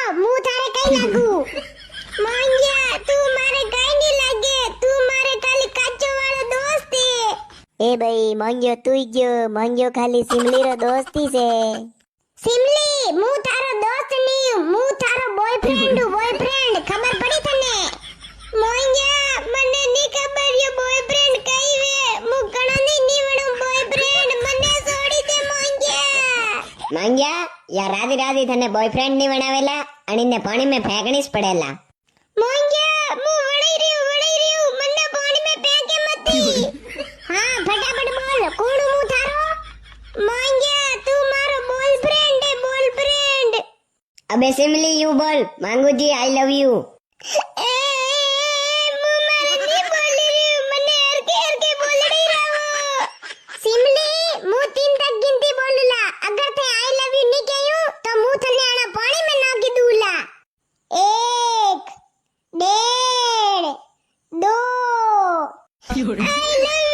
હું તારે કઈ લાગુ માંગ્યા તું મારે કઈ નહીં લાગે તું મારે ખાલી કાચો વાળો દોસ્ત છે એ ભાઈ માંગ્યો તું ગયો માંગ્યો ખાલી સિમલીરો દોસ્તી છે સિમલી હું તારો દોસ્ત નહીં હું તારો બોયફ્રેન્ડ ખબર પડી તને માંગ્યા મને ની ખબર યો બોયફ્રેન્ડ કઈ વે હું ઘણો ની નીવડું બોયફ્રેન્ડ મને છોડી દે માંગ્યા યાર રાજી રાજી તને બોયફ્રેન્ડ ની બનાવેલા અણીને પાણી में फेंकनीस पड़ेला માંગ્યા હું વળી રહ્યું મને પાણી में फेंके मती हां फटाफट बोल कौन हूं थारो માંગ્યા તું મારો બોયફ્રેન્ડ है બોયફ્रेंड अबे सिमली यू बोल मांगू जी I love you I love